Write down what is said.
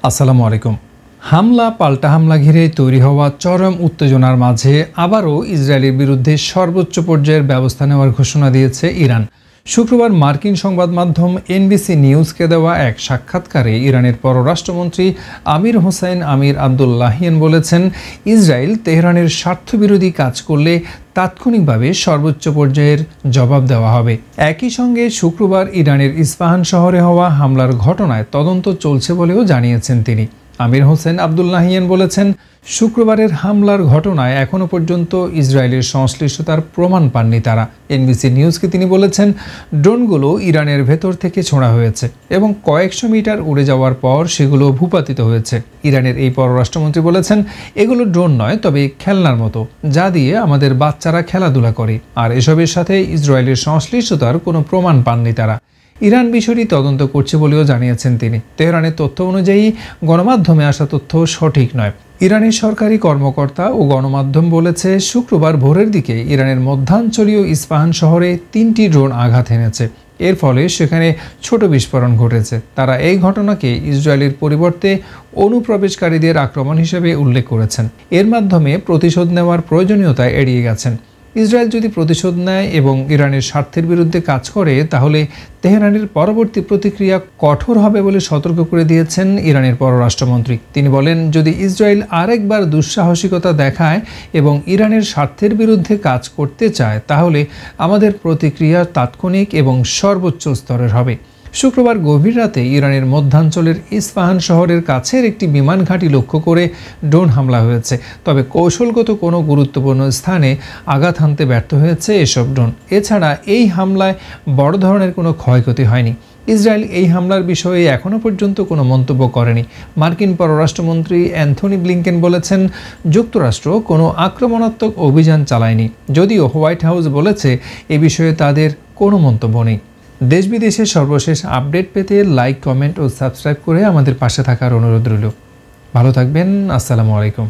আসসালামু আলাইকুম। হামলা পাল্টা হামলা ঘিরে তৈরি হওয়া চরম উত্তেজনার মাঝে আবারও ইসরায়েলের বিরুদ্ধে সর্বোচ্চ পর্যায়ের ব্যবস্থা নেওয়ার ঘোষণা দিয়েছে ইরান। শুক্রবার মার্কিন সংবাদ মাধ্যম এনবিসি নিউজকে দেওয়া এক সাক্ষাৎকারে ইরানের পররাষ্ট্রমন্ত্রী আমির হোসাইন আমির আবদুল্লাহিয়ান বলেছেন, ইসরায়েল তেহরানের স্বার্থবিরোধী কাজ করলে তাৎক্ষণিকভাবে সর্বোচ্চ পর্যায়ের জবাব দেওয়া হবে। একই সঙ্গে শুক্রবার ইরানের ইস্পাহান শহরে হওয়া হামলার ঘটনায় তদন্ত চলছে বলেও জানিয়েছেন তিনি। আমির হোসেন আবদুল্লাহিয়ান বলেছেন, শুক্রবারের হামলার ঘটনায় এখনও পর্যন্ত ইসরায়েলের সংশ্লিষ্টতার প্রমাণ পাননি তারা। এনবিসি নিউজকে তিনি বলেছেন, ড্রোনগুলো ইরানের ভেতর থেকে ছোঁড়া হয়েছে এবং কয়েকশো মিটার উড়ে যাওয়ার পর সেগুলো ভূপাতিত হয়েছে। ইরানের এই পররাষ্ট্রমন্ত্রী বলেছেন, এগুলো ড্রোন নয়, তবে খেলনার মতো, যা দিয়ে আমাদের বাচ্চারা খেলাধুলা করে, আর এসবের সাথে ইসরায়েলের সংশ্লিষ্টতার কোনো প্রমাণ পাননি তারা। ইরান বিষয়টি তদন্ত করছে বলেও জানিয়েছেন তিনি। তেহরানের তথ্য অনুযায়ী গণমাধ্যমে আসা তথ্য সঠিক নয়। ইরানের সরকারি কর্মকর্তা ও গণমাধ্যম বলেছে, শুক্রবার ভোরের দিকে ইরানের মধ্যাঞ্চলীয় ইস্পাহান শহরে 3টি ড্রোন আঘাত এনেছে। এর ফলে সেখানে ছোট বিস্ফোরণ ঘটেছে। তারা এই ঘটনাকে ইসরায়েলের পরিবর্তে অনুপ্রবেশকারীদের আক্রমণ হিসেবে উল্লেখ করেছেন। এর মাধ্যমে প্রতিশোধ নেওয়ার প্রয়োজনীয়তা এড়িয়ে গেছেন। ইসরায়েল যদি প্রতিশোধ নেয় এবং ইরানের স্বার্থের বিরুদ্ধে কাজ করে, তাহলে তেহরানের পরবর্তী প্রতিক্রিয়া কঠোর হবে বলে সতর্ক করে দিয়েছেন ইরানের পররাষ্ট্রমন্ত্রী। তিনি বলেন, যদি ইসরায়েল আরেকবার দুঃসাহসিকতা দেখায় এবং ইরানের স্বার্থের বিরুদ্ধে কাজ করতে চায়, তাহলে আমাদের প্রতিক্রিয়া তাৎক্ষণিক এবং সর্বোচ্চ স্তরের হবে। শুক্রবার গভীর রাতে ইরানের মধ্যাঞ্চলের ইস্পাহান শহরের কাছের একটি বিমান ঘাঁটি লক্ষ্য করে ড্রোন হামলা হয়েছে। তবে কৌশলগত কোনো গুরুত্বপূর্ণ স্থানে আঘাত হানতে ব্যর্থ হয়েছে এসব ড্রোন। এছাড়া এই হামলায় বড় ধরনের কোনো ক্ষয়ক্ষতি হয়নি। ইসরায়েল এই হামলার বিষয়ে এখনও পর্যন্ত কোনো মন্তব্য করেনি। মার্কিন পররাষ্ট্রমন্ত্রী অ্যান্থনি ব্লিংকেন বলেছেন, যুক্তরাষ্ট্র কোনো আক্রমণাত্মক অভিযান চালায়নি, যদিও হোয়াইট হাউস বলেছে এ বিষয়ে তাদের কোনো মন্তব্য নেই। দেশ বিদেশের সর্বশেষ আপডেট পেতে লাইক, কমেন্ট ও সাবস্ক্রাইব করে আমাদের পাশে থাকার অনুরোধ রইল। ভালো থাকবেন। আসসালামু আলাইকুম।